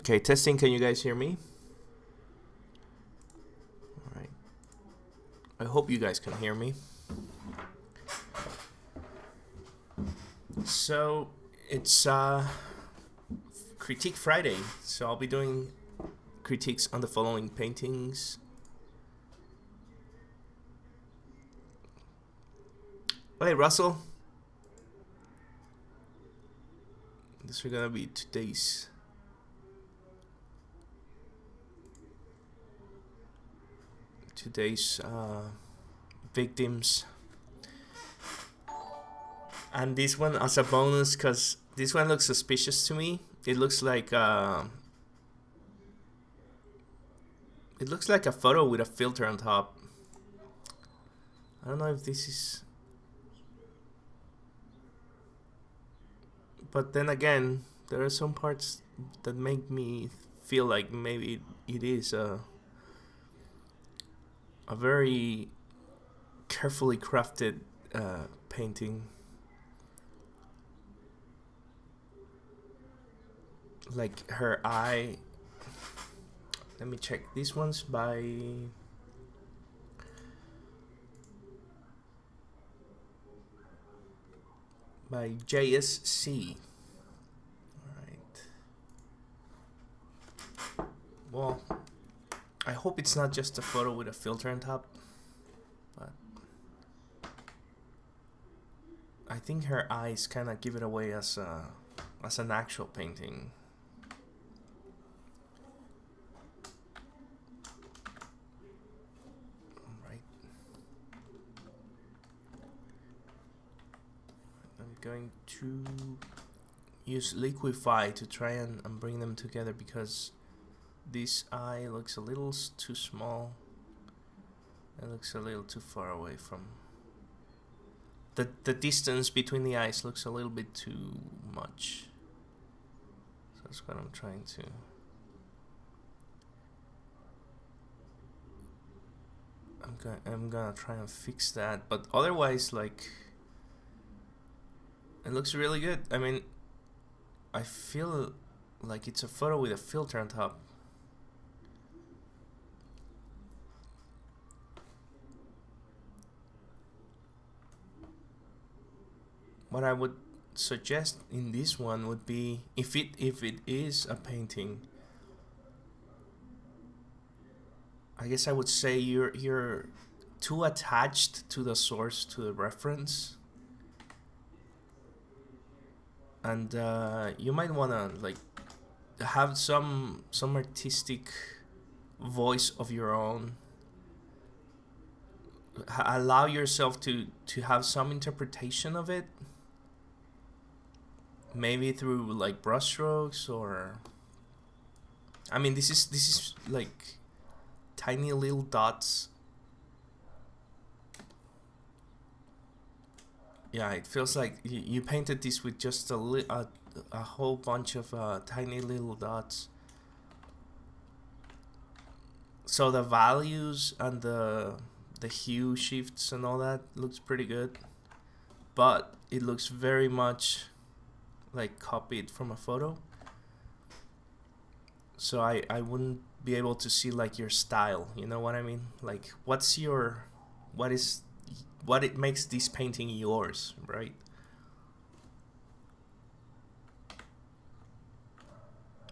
Okay, testing. Can you guys hear me? All right. I hope you guys can hear me. So it's Critique Friday. So I'll be doing critiques on the following paintings. Hey, Russell. These are gonna be today's victims, and this one as a bonus because this one looks suspicious to me. It looks like a photo with a filter on top. I don't know if this is, but then again, there are some parts that make me feel like maybe it is a very carefully crafted painting. Like her eye. Let me check. This one's by JSC. Alright. Well, I hope it's not just a photo with a filter on top, but I think her eyes kind of give it away as an actual painting. Alright. I'm going to use Liquify to try and bring them together because this eye looks a little too small. It looks a little too far away from the distance between the eyes looks a little bit too much. So that's what I'm trying to. I'm gonna try and fix that, but otherwise, like, it looks really good. I mean, I feel like it's a photo with a filter on top. What I would suggest in this one would be, if it is a painting, I guess I would say you're too attached to the source, to the reference, and you might wanna like have some artistic voice of your own. Allow yourself to have some interpretation of it. Maybe through like brushstrokes, or I mean, this is like tiny little dots. Yeah, it feels like you painted this with just a whole bunch of tiny little dots. So the values and the hue shifts and all that looks pretty good, but it looks very much like copied from a photo. So I wouldn't be able to see like your style, you know what I mean? Like what it makes this painting yours, right?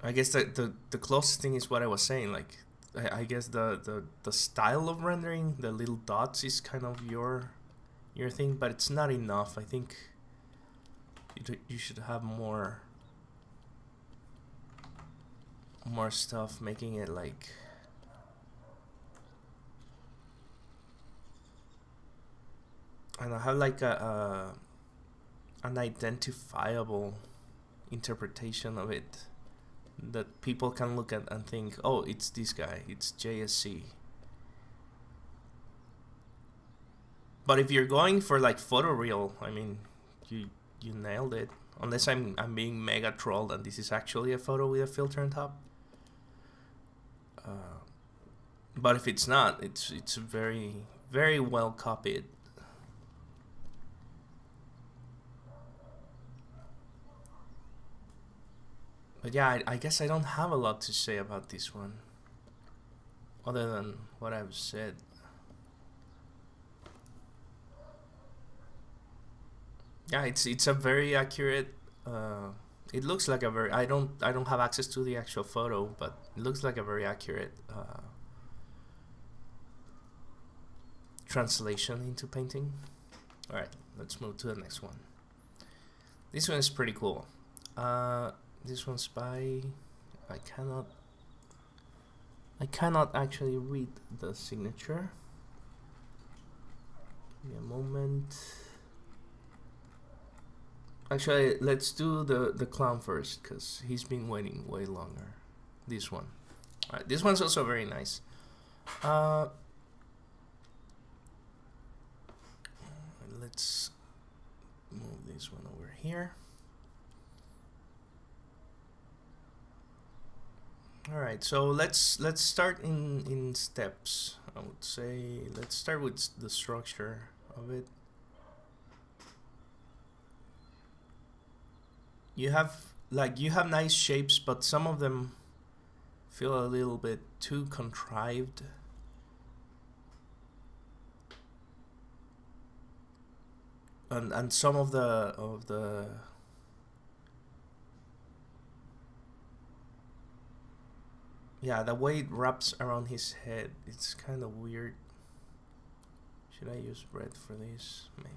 I guess the closest thing is what I was saying, like I guess the style of rendering, the little dots, is kind of your thing, but it's not enough. I think you should have more stuff making it like, I don't have like an identifiable interpretation of it that people can look at and think, oh, it's this guy, it's JSC. But if you're going for like photoreal, I mean, you nailed it. Unless I'm being mega trolled and this is actually a photo with a filter on top. But if it's not, it's very, very well copied. But yeah, I guess I don't have a lot to say about this one, other than what I've said. Yeah, it's a very accurate. It looks like a very. I don't have access to the actual photo, but it looks like a very accurate translation into painting. All right, let's move to the next one. This one is pretty cool. This one's by. I cannot actually read the signature. Give me a moment. Actually, let's do the clown first, because he's been waiting way longer. This one. Alright, this one's also very nice. Let's move this one over here. Alright, so let's start in steps. I would say let's start with the structure of it. You have nice shapes, but some of them feel a little bit too contrived. And some of the yeah, the way it wraps around his head, it's kind of weird. Should I use red for this? Maybe.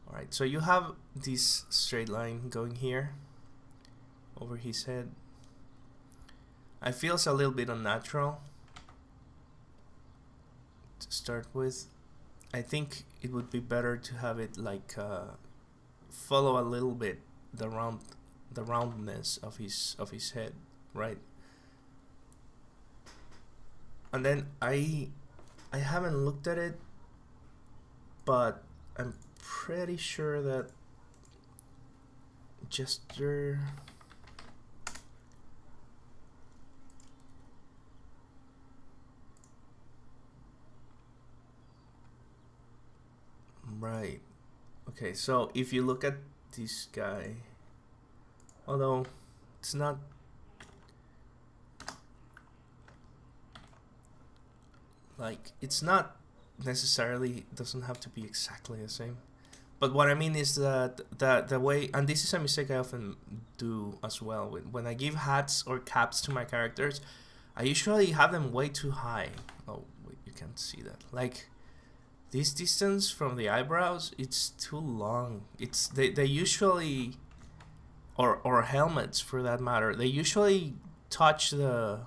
Alright, so you have this straight line going here over his head. It feels a little bit unnatural to start with. I think it would be better to have it like follow a little bit the roundness of his head, right? And then I haven't looked at it, but I'm pretty sure that gesture right. Okay, so if you look at this guy, although it's not like, it's not necessarily, doesn't have to be exactly the same. But what I mean is that the way, and this is a mistake I often do as well, when I give hats or caps to my characters, I usually have them way too high. Oh, wait, you can't see that. Like, this distance from the eyebrows, it's too long. It's they usually, or helmets for that matter, they usually touch the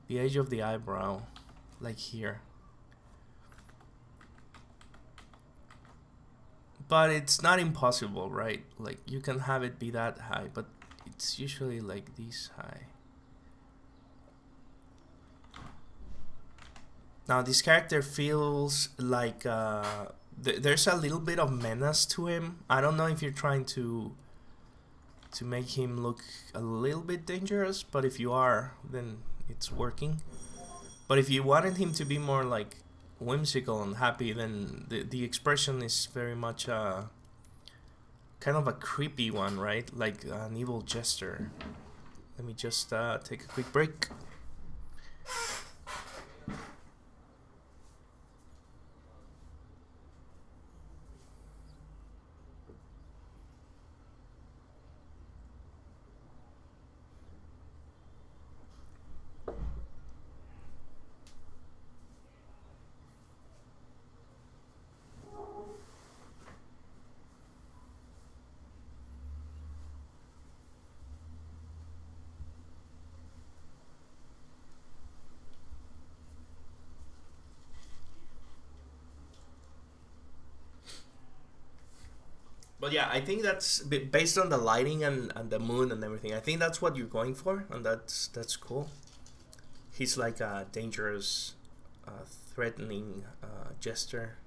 edge of the eyebrow, like here. But it's not impossible, right? Like, you can have it be that high, but it's usually like this high. Now, this character feels like there's a little bit of menace to him. I don't know if you're trying to make him look a little bit dangerous, but if you are, then it's working. But if you wanted him to be more like whimsical and happy, then the expression is very much kind of a creepy one, right? Like an evil jester. Let me just take a quick break. But yeah, I think that's based on the lighting and the moon and everything. I think that's what you're going for, and that's cool. He's like a dangerous, threatening jester.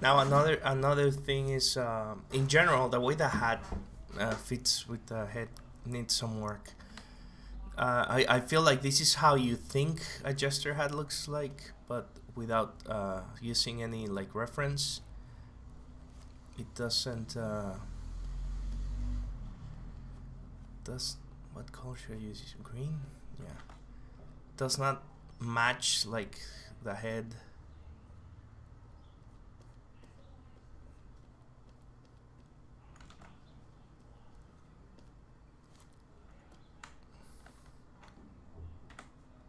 Now another thing is in general the way the hat fits with the head needs some work. I feel like this is how you think a jester hat looks like, but without using any like reference. It doesn't. Does what color should I use? Green? Yeah. Does not match like the head.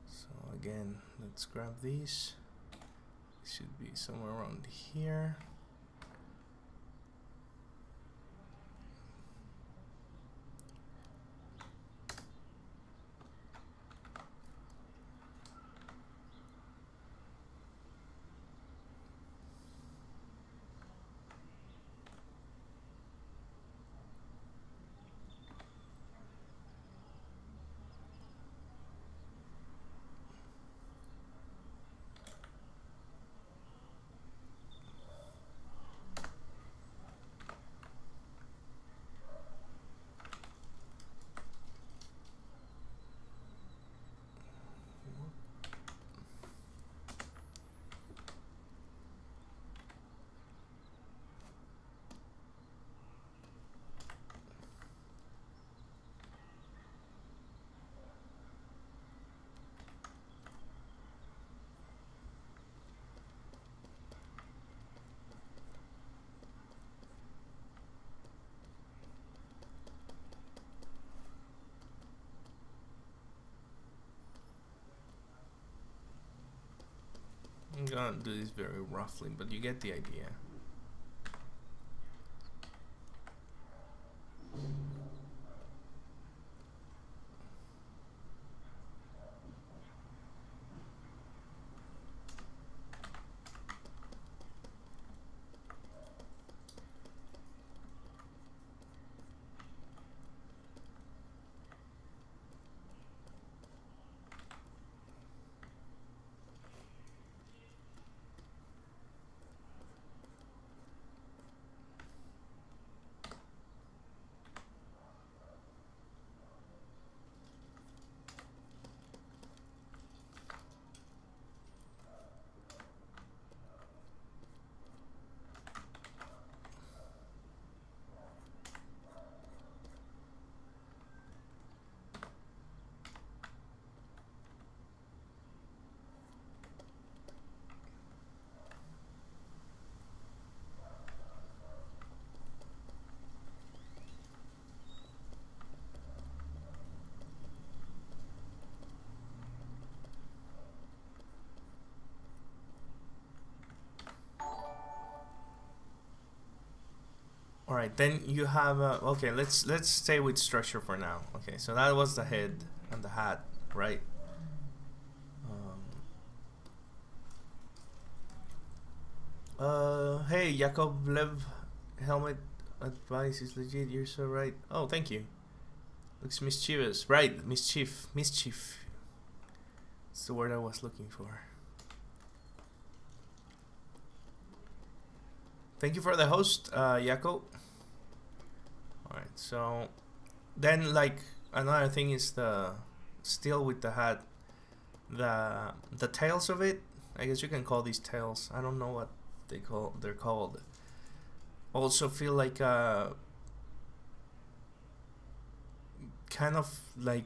So again, let's grab these. It should be somewhere around here. I'm gonna do this very roughly, but you get the idea. All right, then you have okay. Let's stay with structure for now. Okay, so that was the head and the hat, right? Hey, Jakob Lev, helmet advice is legit. You're so right. Oh, thank you. Looks mischievous, right? Mischief. It's the word I was looking for. Thank you for the host, Jakob. Alright, so then like another thing is the still with the hat, the tails of it. I guess you can call these tails. I don't know what they're called. Also feel like kind of like,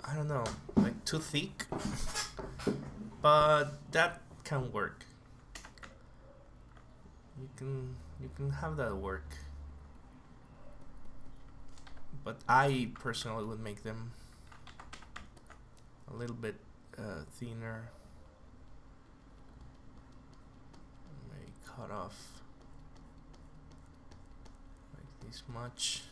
I don't know, like too thick, but that can work. You can have that work, but I personally would make them a little bit thinner. Maybe cut off like this much.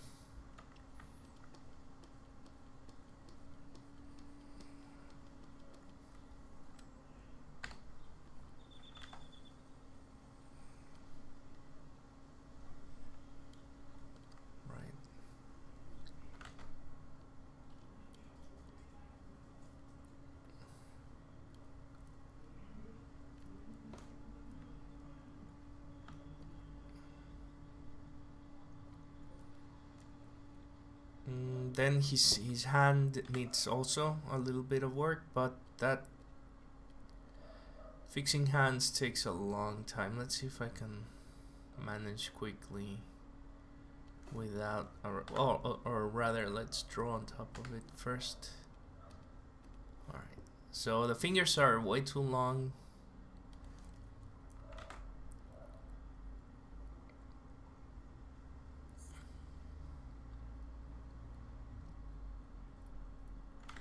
then his hand needs also a little bit of work, but that fixing hands takes a long time. Let's see if I can manage quickly without or rather let's draw on top of it first. Alright, so the fingers are way too long.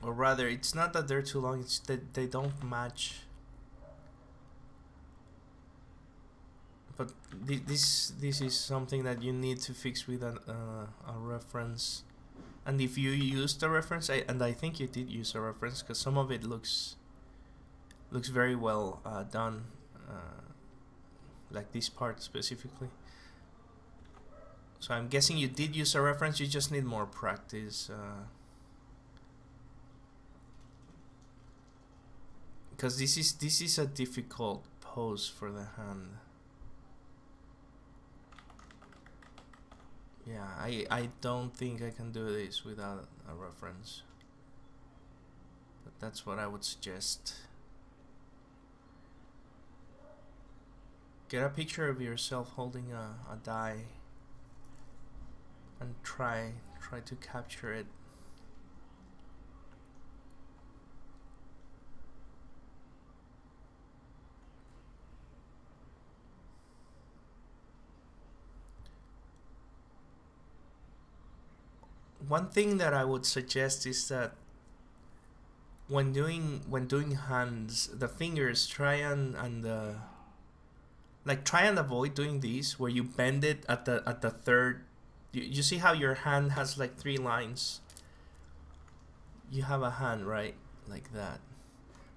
Or rather, it's not that they're too long, it's that they don't match. But this is something that you need to fix with a reference. And if you used a reference, and I think you did use a reference, because some of it looks very well done, like this part specifically. So I'm guessing you did use a reference, you just need more practice. Because this is a difficult pose for the hand. Yeah, I don't think I can do this without a reference. But that's what I would suggest. Get a picture of yourself holding a die and try to capture it. One thing that I would suggest is that when doing hands, the fingers try and avoid doing these where you bend it at the third. You see how your hand has like 3 lines. You have a hand right like that,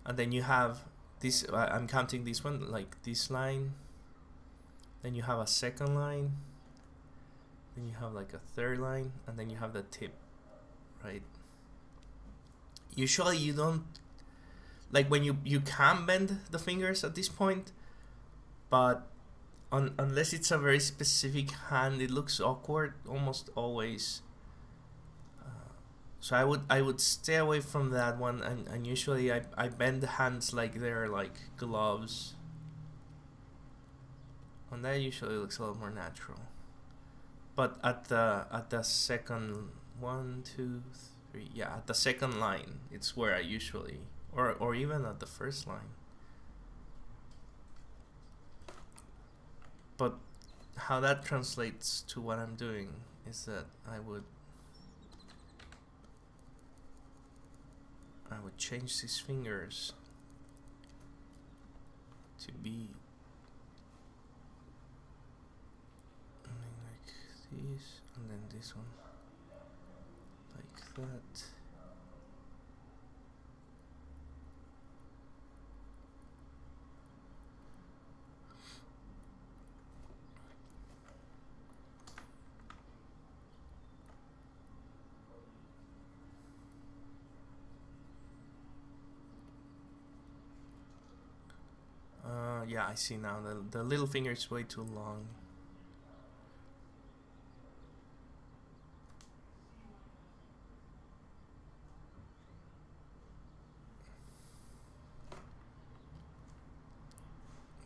and then you have this. I'm counting this one like this line. Then you have a second line. Then you have like a third line, and then you have the tip, right? Usually you don't, like when you can bend the fingers at this point, but unless it's a very specific hand, it looks awkward almost always. So I would stay away from that one, and usually I bend the hands like they're like gloves, and that usually looks a lot more natural. But at the second 1, 2, 3, yeah, at the second line, it's where I usually, or even at the first line. But how that translates to what I'm doing is that I would change these fingers to be these, and then this one like that. Yeah, I see now. The little finger is way too long.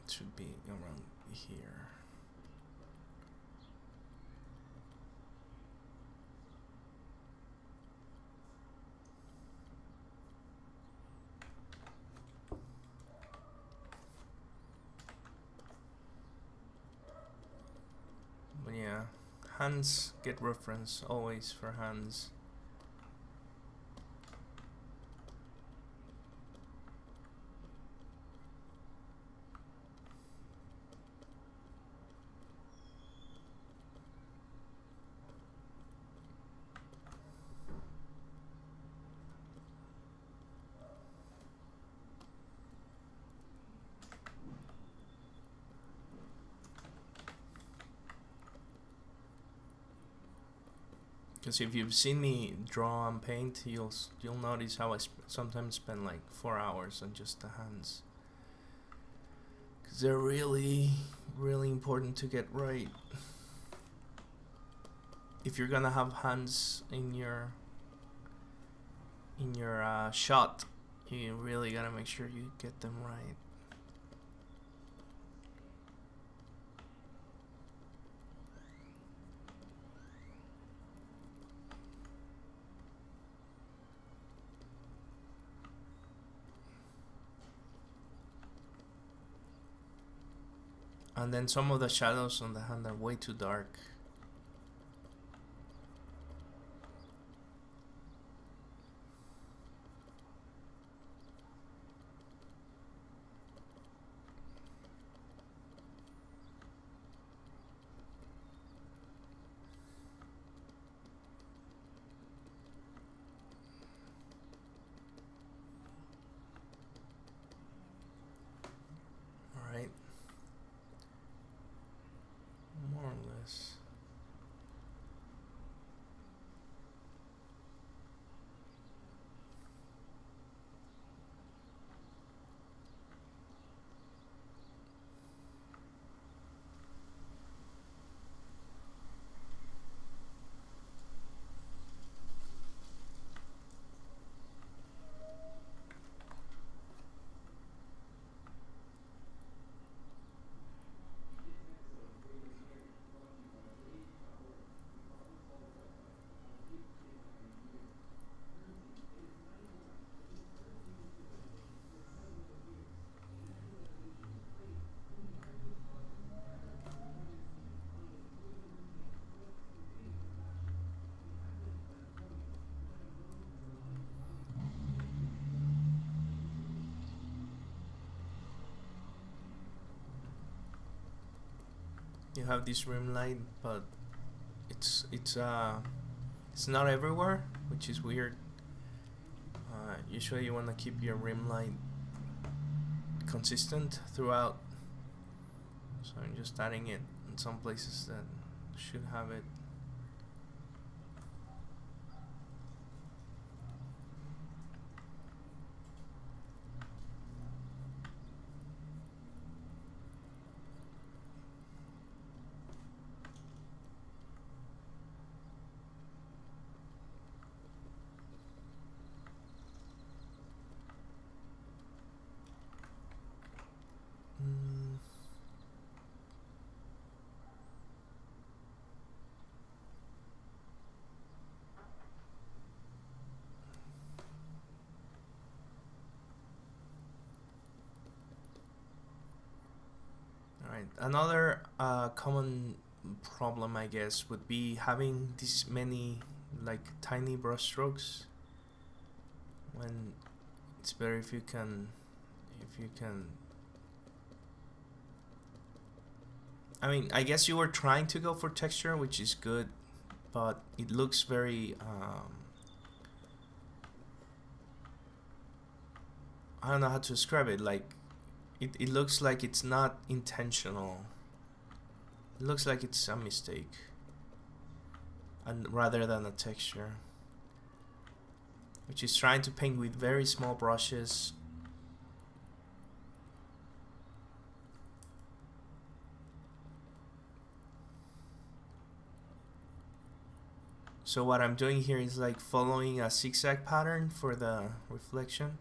Should be around here. But yeah, hands get reference always for hands. Because if you've seen me draw and paint, you'll notice how I sometimes spend like 4 hours on just the hands. Because they're really, really important to get right. If you're gonna have hands in your in your shot, you really gotta make sure you get them right. And then some of the shadows on the hand are way too dark. Alright. More or less. You have this rim light, but it's not everywhere, which is weird. Usually you want to keep your rim light consistent throughout, so I'm just adding it in some places that should have it. Another common problem, I guess, would be having this many like tiny brush strokes, when it's better if you can I mean, I guess you were trying to go for texture, which is good, but it looks very I don't know how to describe it, like it looks like it's not intentional. It looks like it's a mistake, and rather than a texture, which is trying to paint with very small brushes. So what I'm doing here is like following a zigzag pattern for the reflection,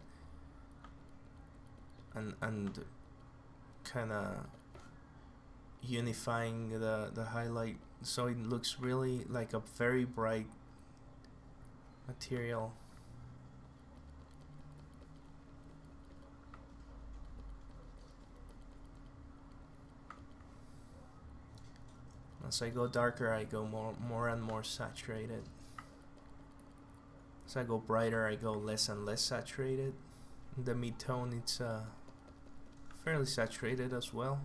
and kind of unifying the highlight, so it looks really like a very bright material. As I go darker, I go more and more saturated. As I go brighter, I go less and less saturated. In the mid-tone, it's fairly saturated as well.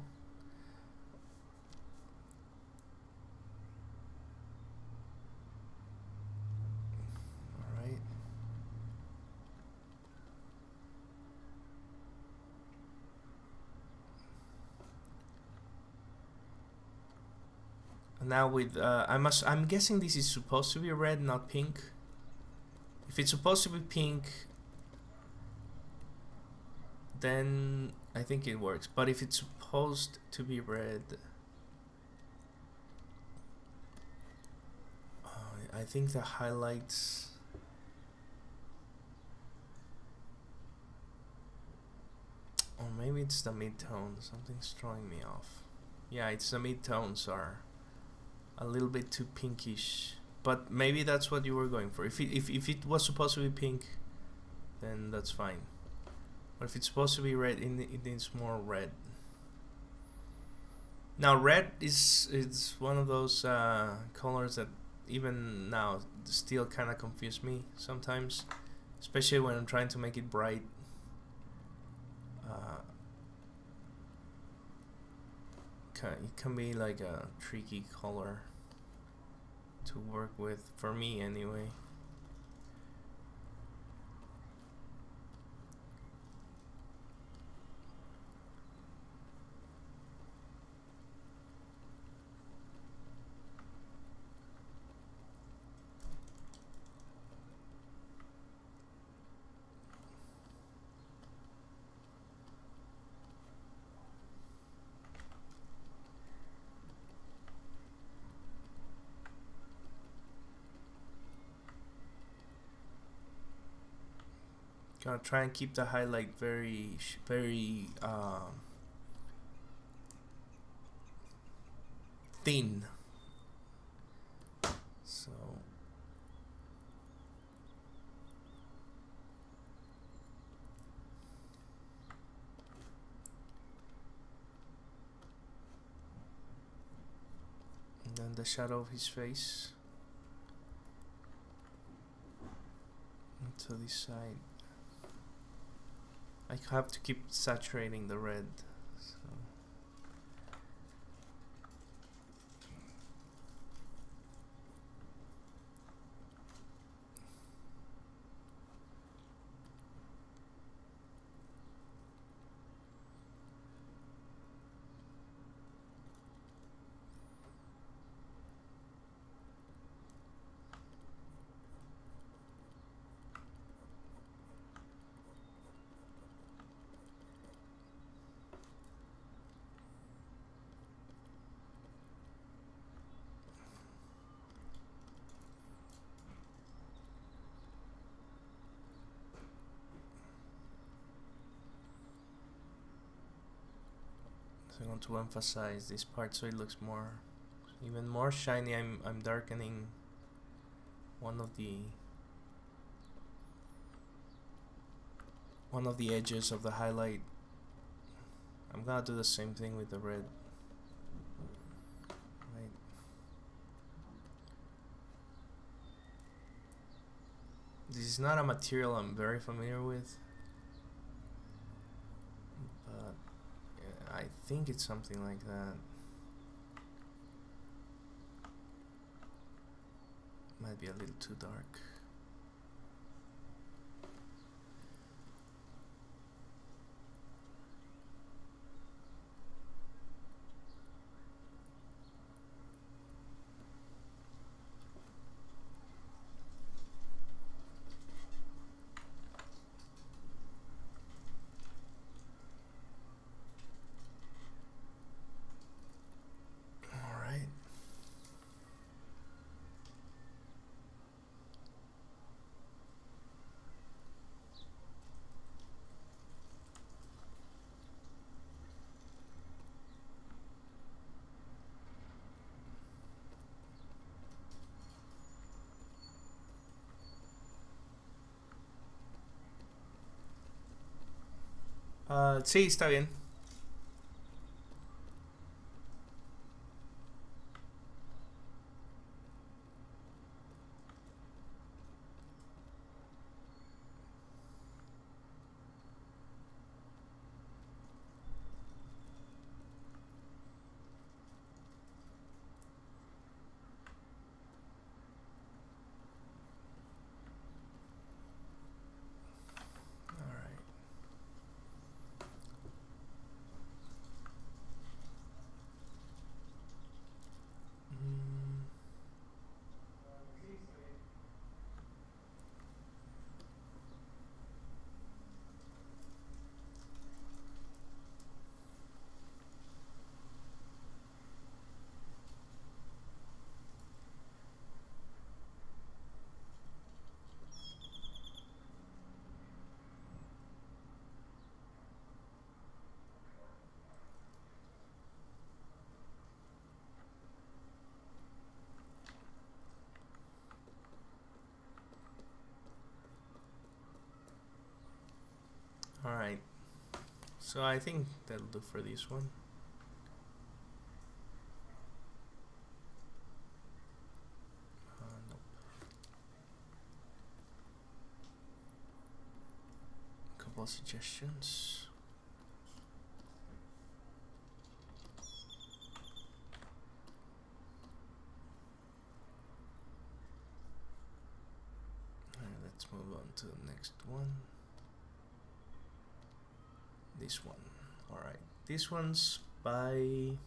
Alright. Now with I'm guessing this is supposed to be red, not pink. If it's supposed to be pink, then I think it works. But if it's supposed to be red, I think the highlights it's the mid-tone. Something's throwing me off. Yeah, it's the mid-tones are a little bit too pinkish. But maybe that's what you were going for. If it was supposed to be pink, then that's fine. But if it's supposed to be red, it needs more red. Now red is one of those colors that even now still kind of confuse me sometimes, especially when I'm trying to make it bright. It can be like a tricky color to work with, for me anyway. Gonna try and keep the highlight very thin. So and then the shadow of his face to this side. I have to keep saturating the red. So. I want to emphasize this part so it looks even more shiny. I'm darkening one of the edges of the highlight. I'm gonna do the same thing with the red. Right. This is not a material I'm very familiar with, but I think it's something like that. Might be a little too dark. Sí, está bien. Alright, so I think that'll do for this one. Nope. Couple of suggestions. Let's move on to the next one. This one. Alright. This one's by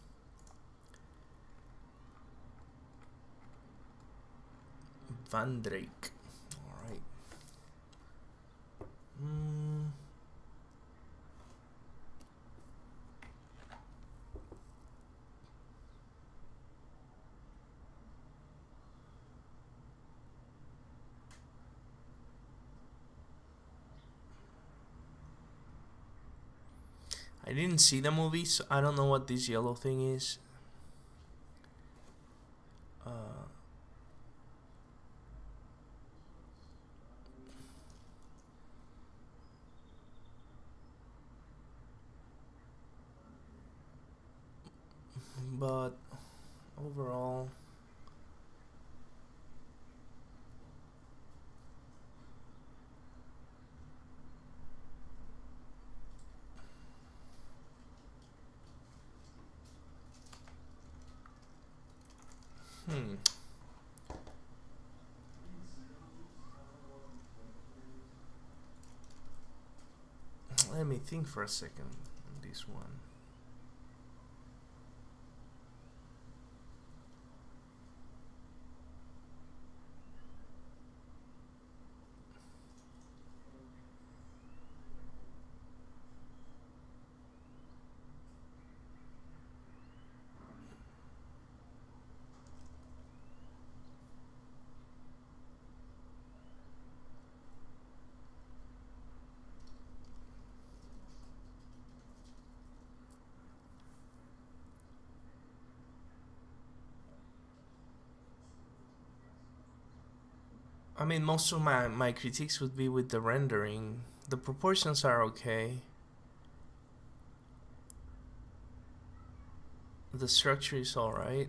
Vandrake. Alright. I didn't see the movie, so I don't know what this yellow thing is. But overall, let me think for a second on this one. I mean, most of my critiques would be with the rendering. The proportions are okay. The structure is alright.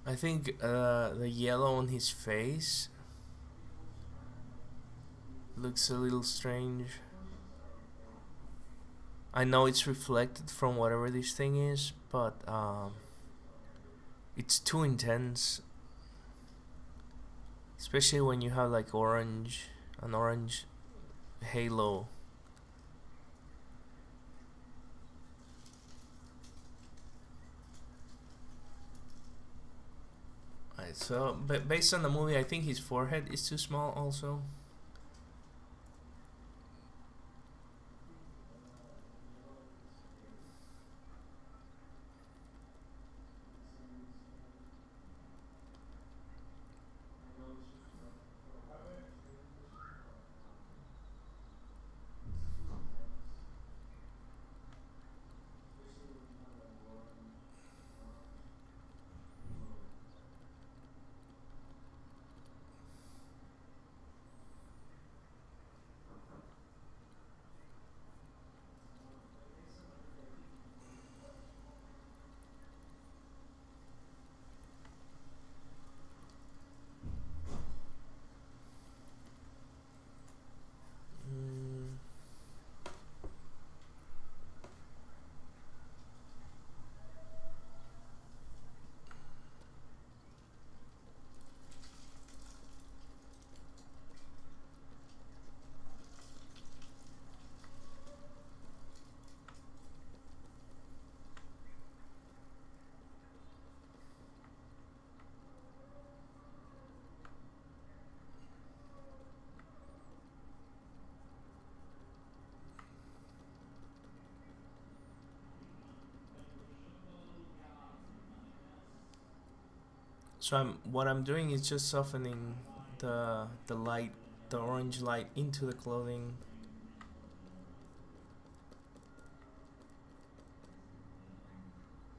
I think the yellow on his face looks a little strange. I know it's reflected from whatever this thing is, but it's too intense. Especially when you have like an orange halo. Alright, so but based on the movie, I think his forehead is too small also. So what I'm doing is just softening the light, the orange light into the clothing.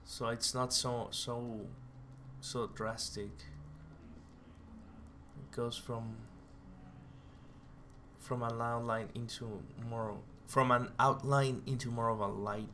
So it's not so drastic. It goes from an outline into more, from an outline into more of a light.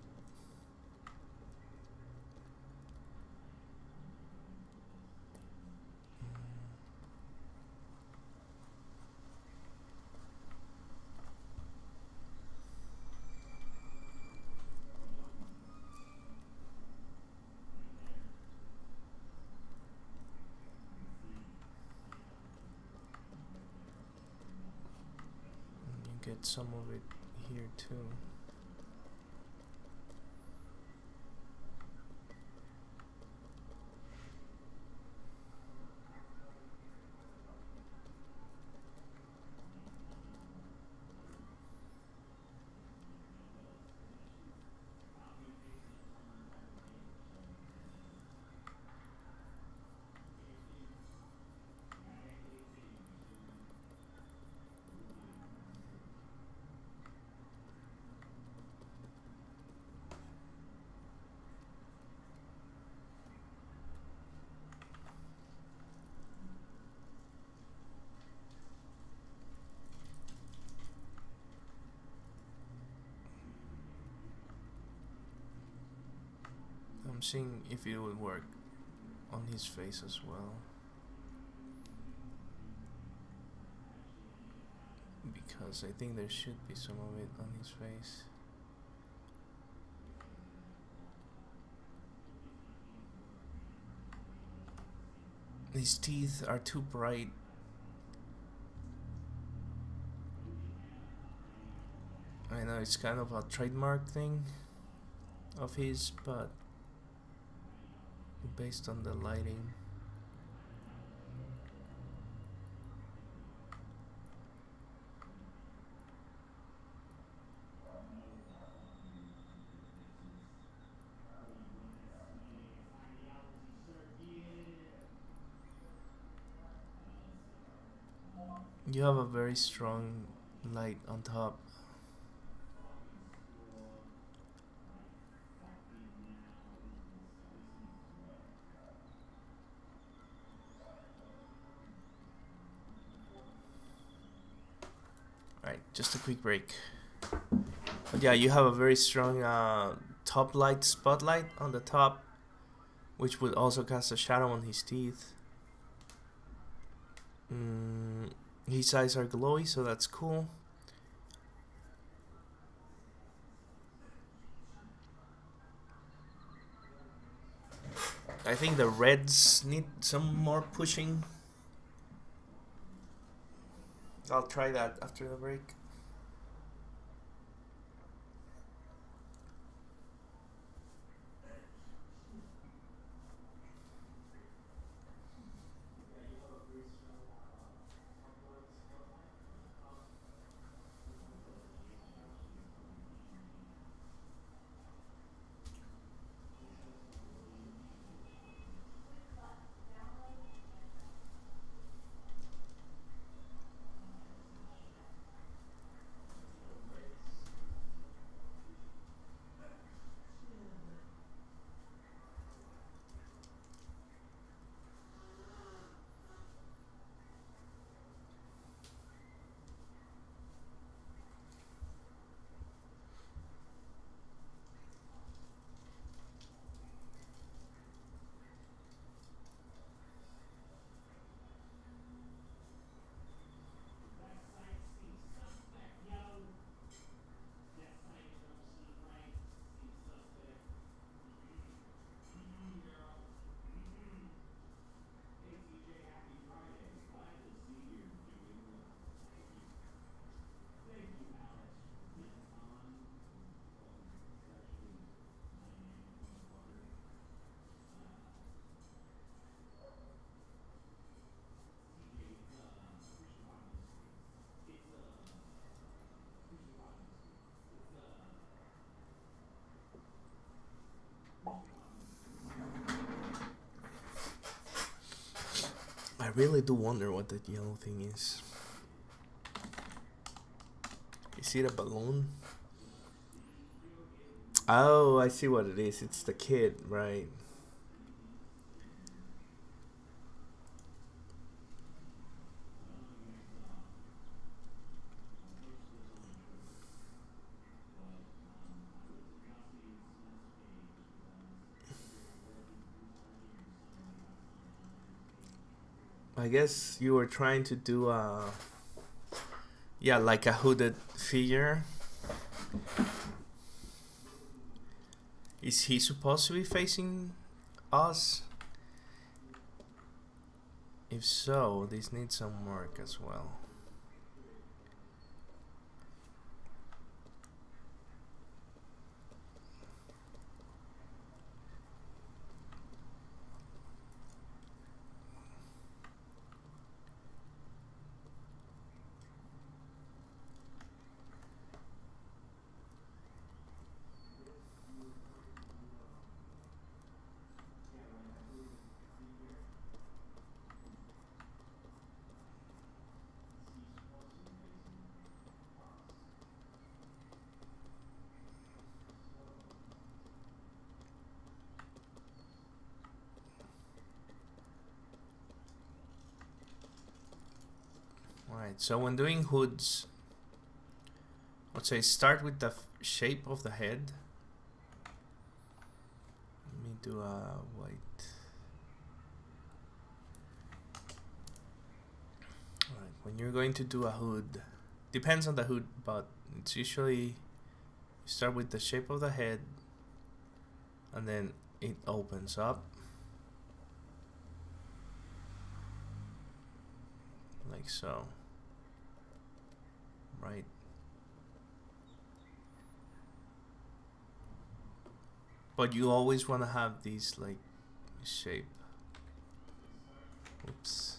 Get some of it here too. I'm seeing if it would work on his face as well, because I think there should be some of it on his face. His teeth are too bright. I know it's kind of a trademark thing of his, but based on the lighting. You have a very strong light on top. Alright, just a quick break. But yeah, you have a very strong top light spotlight on the top, which would also cast a shadow on his teeth. His eyes are glowy, so that's cool. I think the reds need some more pushing. I'll try that after the break. really do wonder what that yellow thing is. Is it a balloon? Oh, I see what it is. It's the kid, right? I guess you were trying to do a, yeah, like a hooded figure. Is he supposed to be facing us? If so, this needs some work as well. Alright, so when doing hoods, let's say start with the shape of the head. Let me do a white. Alright, when you're going to do a hood, depends on the hood, but it's usually you start with the shape of the head and then it opens up like so, right? But you always want to have these like shape. Oops.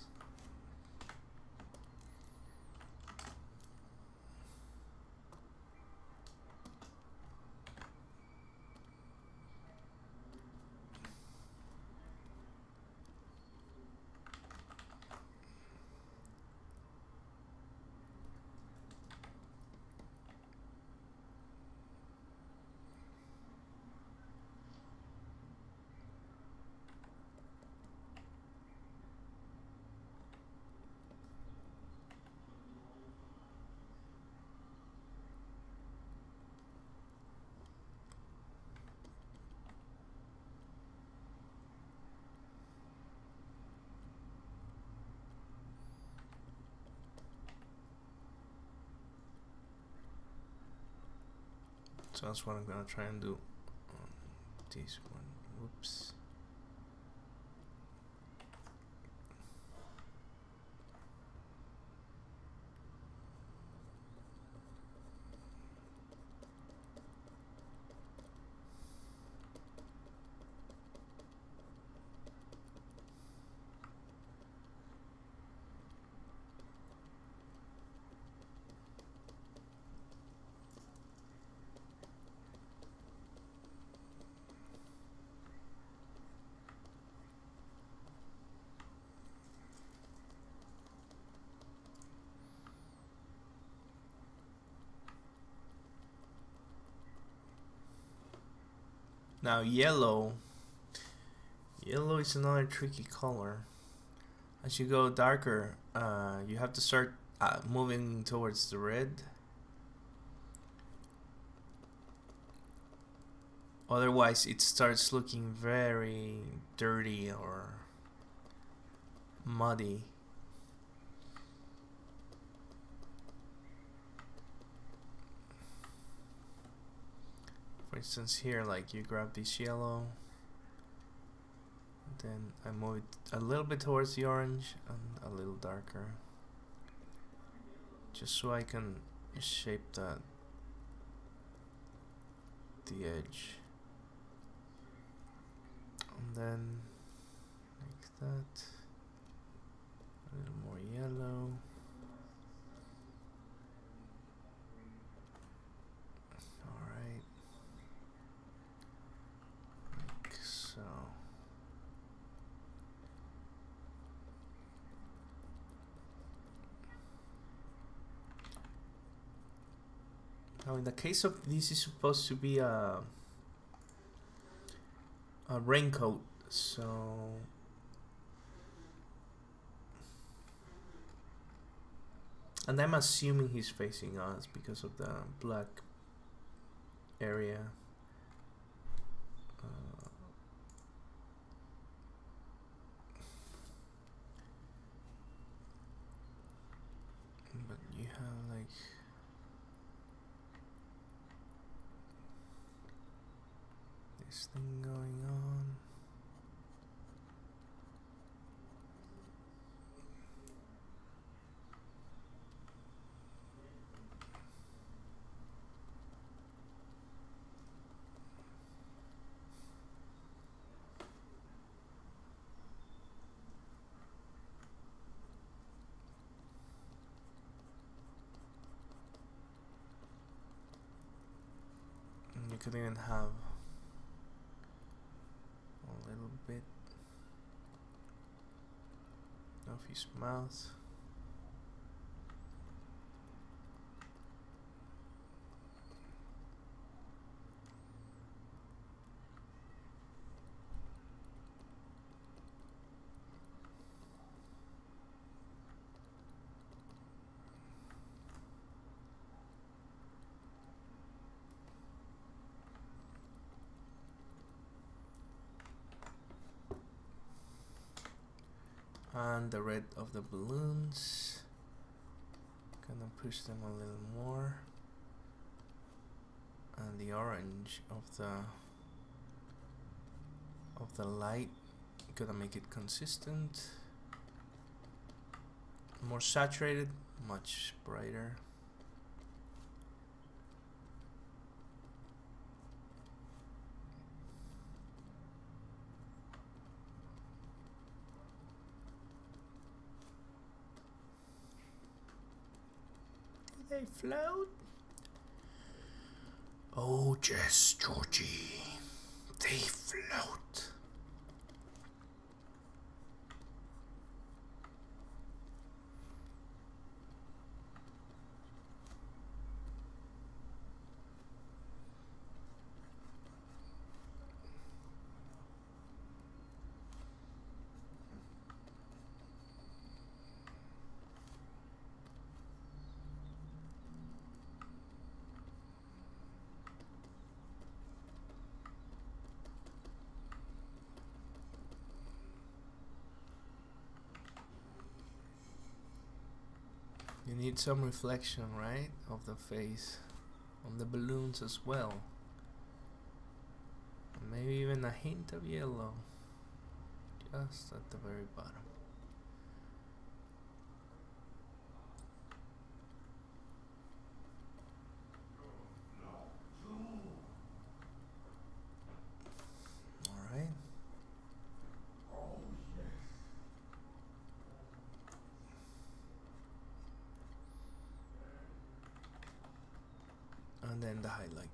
So that's what I'm gonna try and do on this one. Whoops. Now yellow is another tricky color. As you go darker, you have to start moving towards the red. Otherwise it starts looking very dirty or muddy. For instance here, like you grab this yellow, then I move it a little bit towards the orange and a little darker, just so I can shape the edge, and then like that, a little more yellow. So Now in the case of this is supposed to be a raincoat, so and I'm assuming he's facing us because of the black area. But you have like this thing going on. You could even have a little bit of his mouth. And the red of the balloons, gonna push them a little more, and the orange of the light, gonna make it consistent, more saturated, much brighter. They float? Oh, yes, Georgie. They float. You need some reflection, right, of the face on the balloons as well. Maybe even a hint of yellow, just at the very bottom. All right. And then the highlight.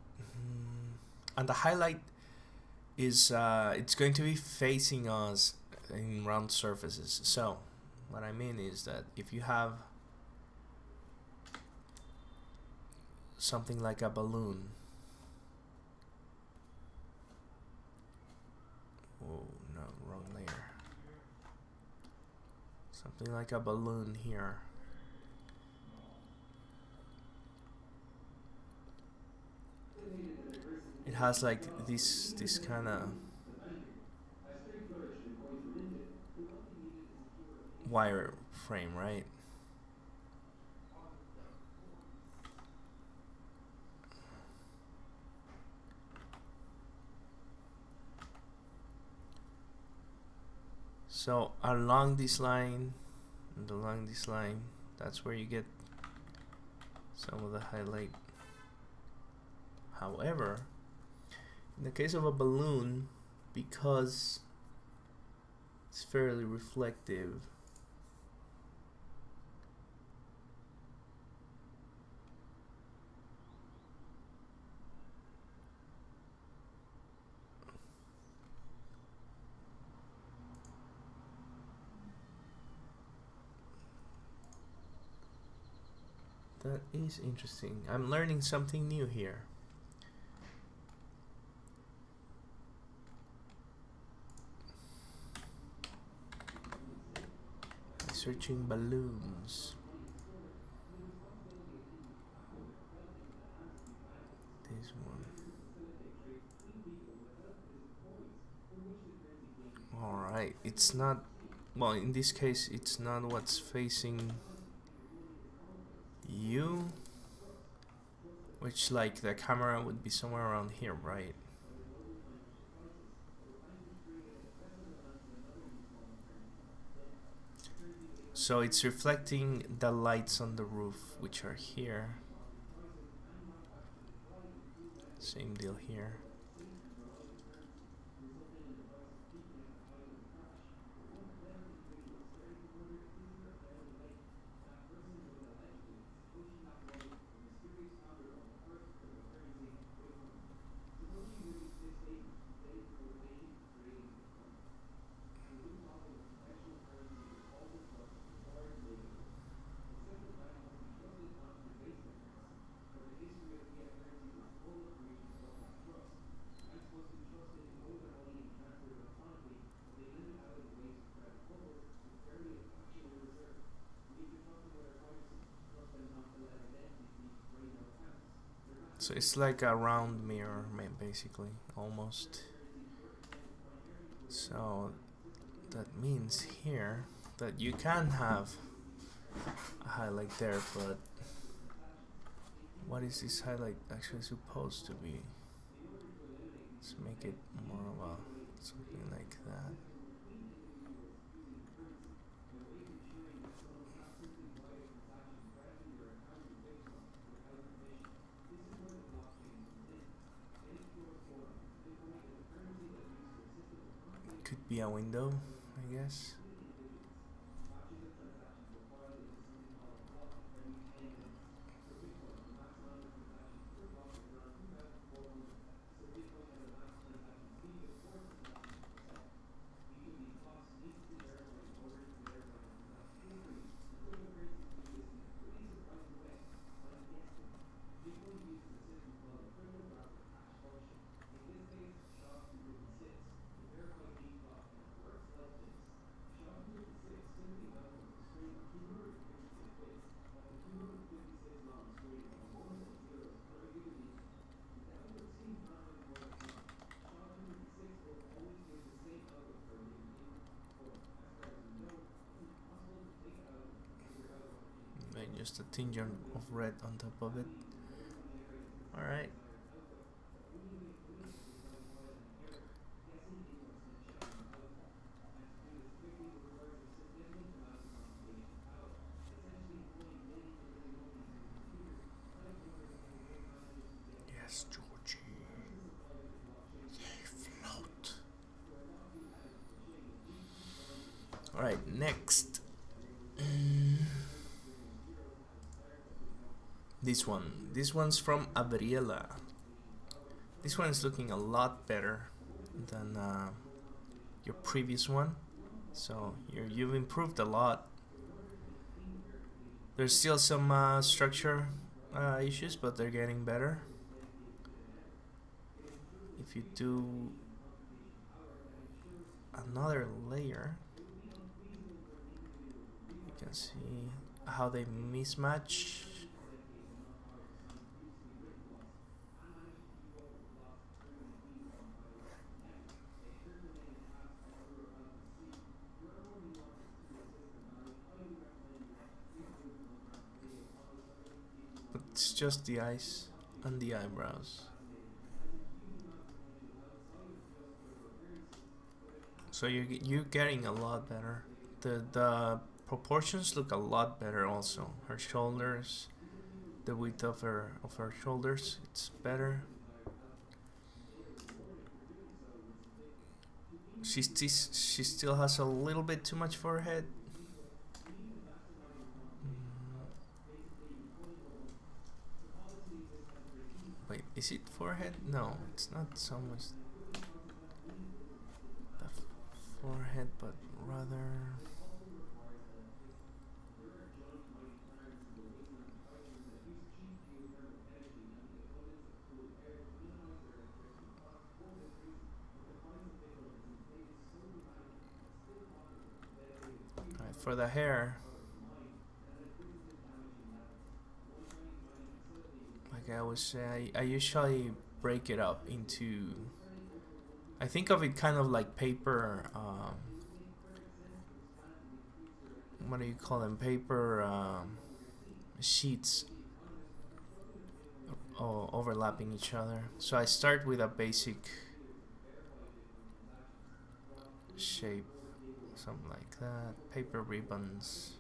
And the highlight is it's going to be facing us in round surfaces. So what I mean is that if you have something like a balloon, oh no, wrong layer, something like a balloon here, it has like this kind of wire frame, right? So along this line and along this line, that's where you get some of the highlight. However, in the case of a balloon, because it's fairly reflective, That is interesting. I'm learning something new here. Searching balloons. This one. Alright, it's not, well, in this case it's not what's facing you, which like the camera would be somewhere around here, right? So it's reflecting the lights on the roof, which are here. Same deal here. So it's like a round mirror, basically, almost. So that means here that you can have a highlight there, but what is this highlight actually supposed to be? Let's make it more of a something like that. Could be a window, I guess. Just a tinge of red on top of it. Alright. Yes, Georgie. They float. Alright, next. This one's from Avriella. This one is looking a lot better than your previous one, so you've improved a lot. There's still some structure issues, but they're getting better. If you do another layer, you can see how they mismatch. It's just the eyes and the eyebrows. So you're getting a lot better. The proportions look a lot better also. Her shoulders, the width of her shoulders, it's better. She still has a little bit too much forehead. Wait, is it forehead? No, it's not so much the forehead, but rather for the hair, like I always say, I usually break it up into. I think of it kind of like paper. What do you call them? Paper sheets overlapping each other. So I start with a basic shape, something like that. Paper ribbons.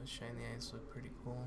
The shiny eyes look pretty cool.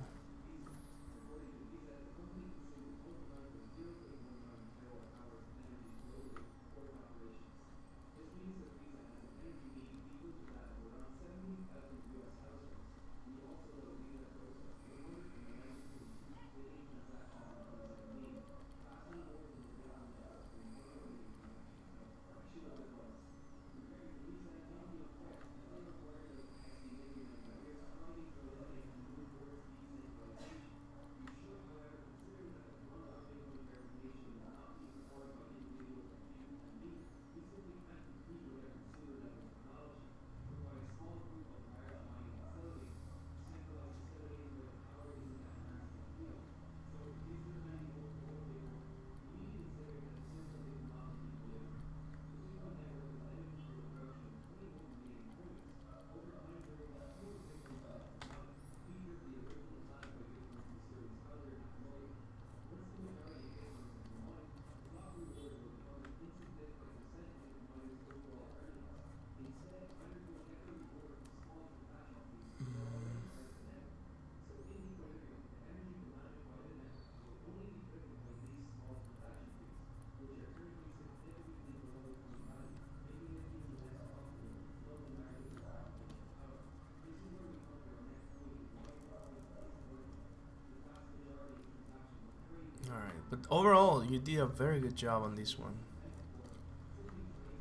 Alright, but overall, you did a very good job on this one.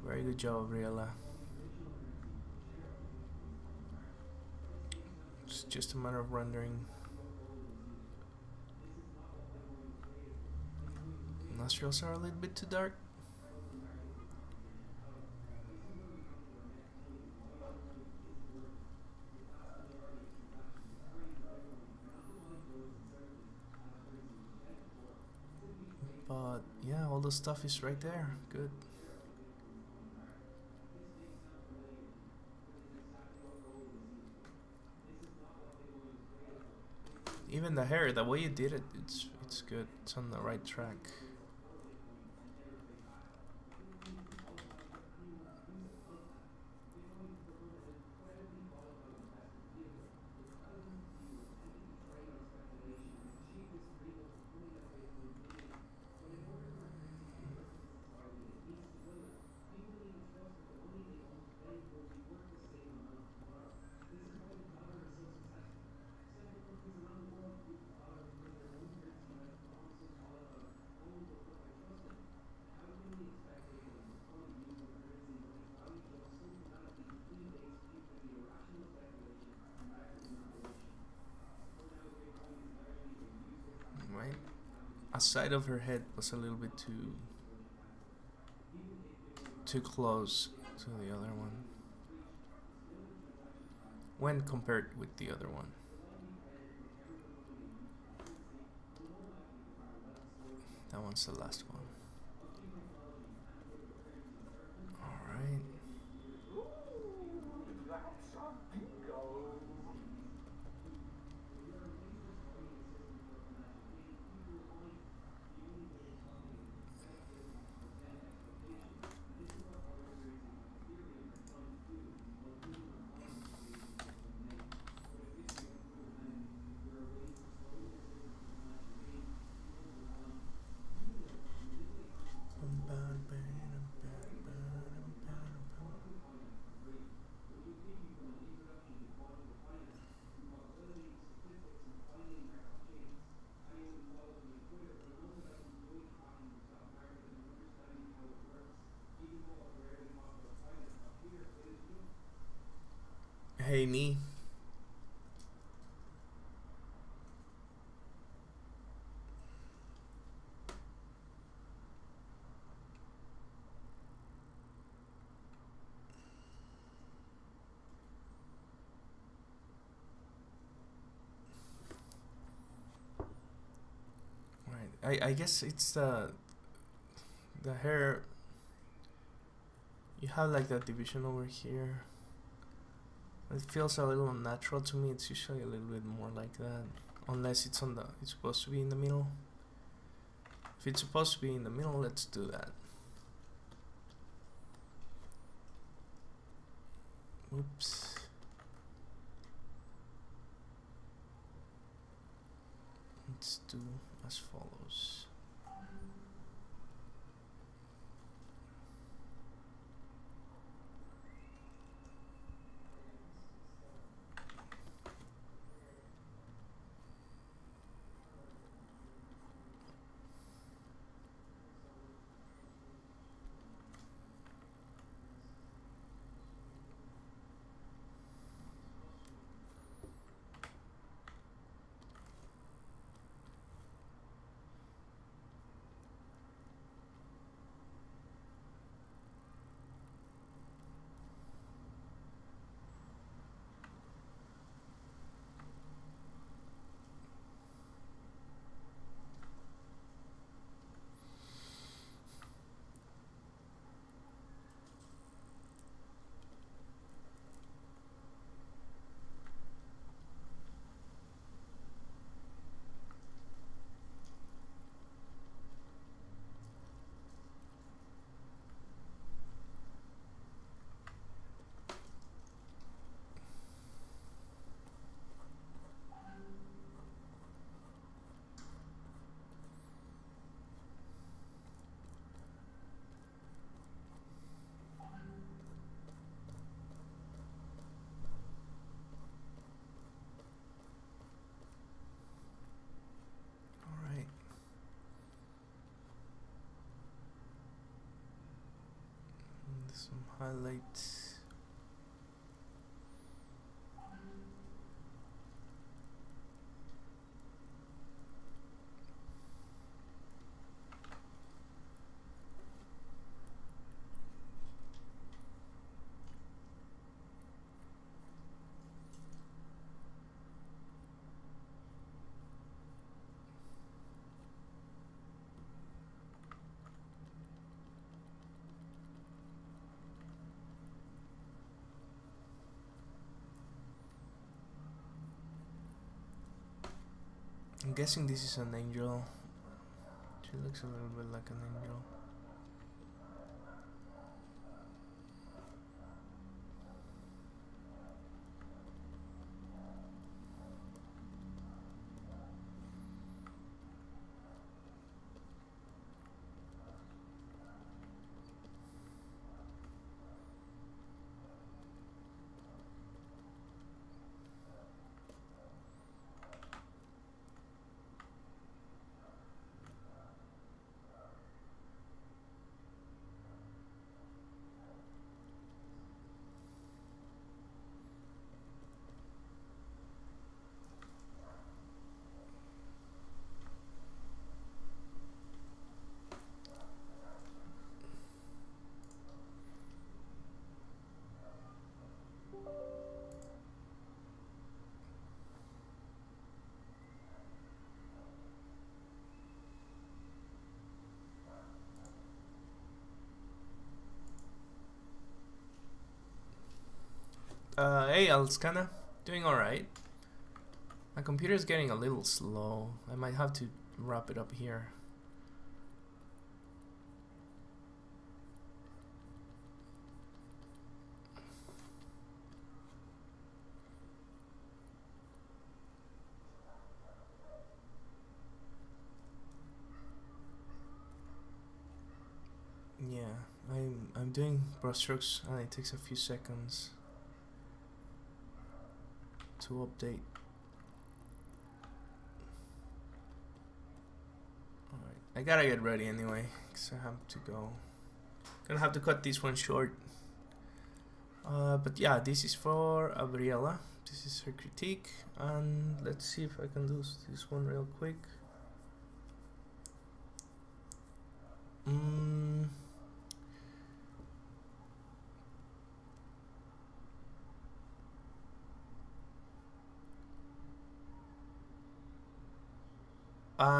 Very good job, Avriella. It's just a matter of rendering. Nostrils are a little bit too dark. But yeah, all the stuff is right there. Good. Even the hair, the way you did it, it's good. It's on the right track. Right? A side of her head was a little bit too close to the other one when compared with the other one. That one's the last one. Alright. Hey, me. Right. I guess it's the hair. You have like that division over here. It feels a little unnatural to me. It's usually a little bit more like that, unless it's on the. It's supposed to be in the middle. If it's supposed to be in the middle, let's do that. Oops. Let's do as follows. Some highlights. I'm guessing this is an angel. She looks a little bit like an angel. Hey, Alskana. Doing alright. My computer's getting a little slow. I might have to wrap it up here. Yeah, I'm doing brushstrokes and it takes a few seconds to update. Alright, I gotta get ready anyway, because I have to go. Gonna have to cut this one short. But yeah, this is for Avriella. This is her critique, and let's see if I can do this one real quick.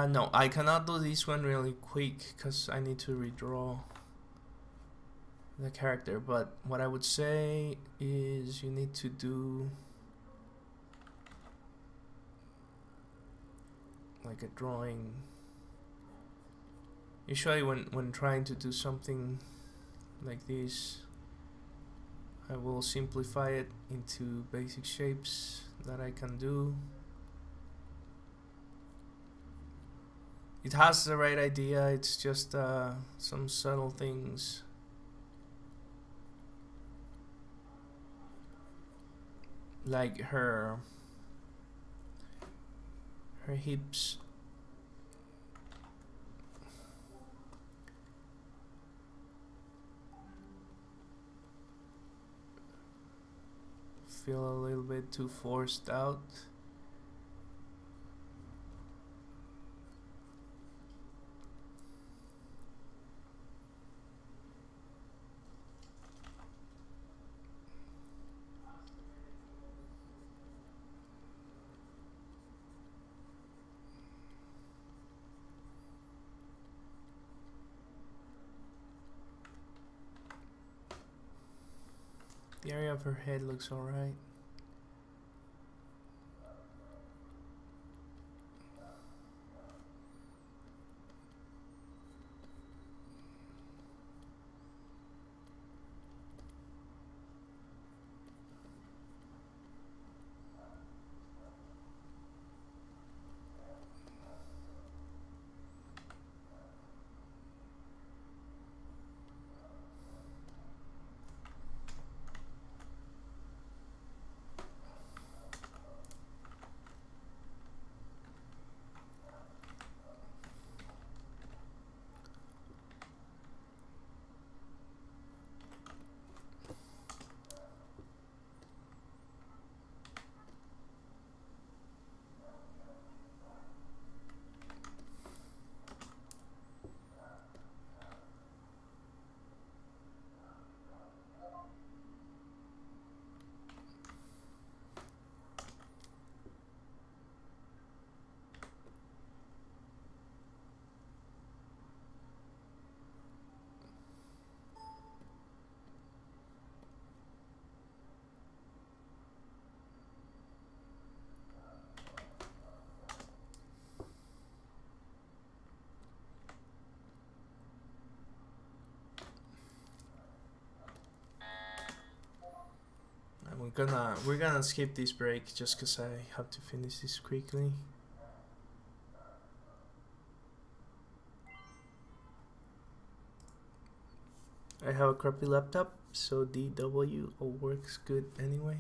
No, I cannot do this one really quick because I need to redraw the character, but what I would say is you need to do like a drawing. Usually when trying to do something like this, I will simplify it into basic shapes that I can do. It has the right idea, it's just some subtle things. Like her hips. Feel a little bit too forced out. The area of her head looks alright. We're gonna skip this break just because I have to finish this quickly. I have a crappy laptop, so DW works good anyway.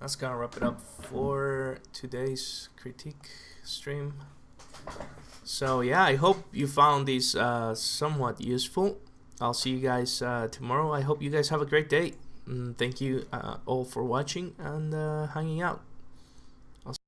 that's gonna wrap it up for today's critique stream. So yeah, I hope you found these somewhat useful. I'll see you guys tomorrow. I hope you guys have a great day. Thank you all for watching and hanging out.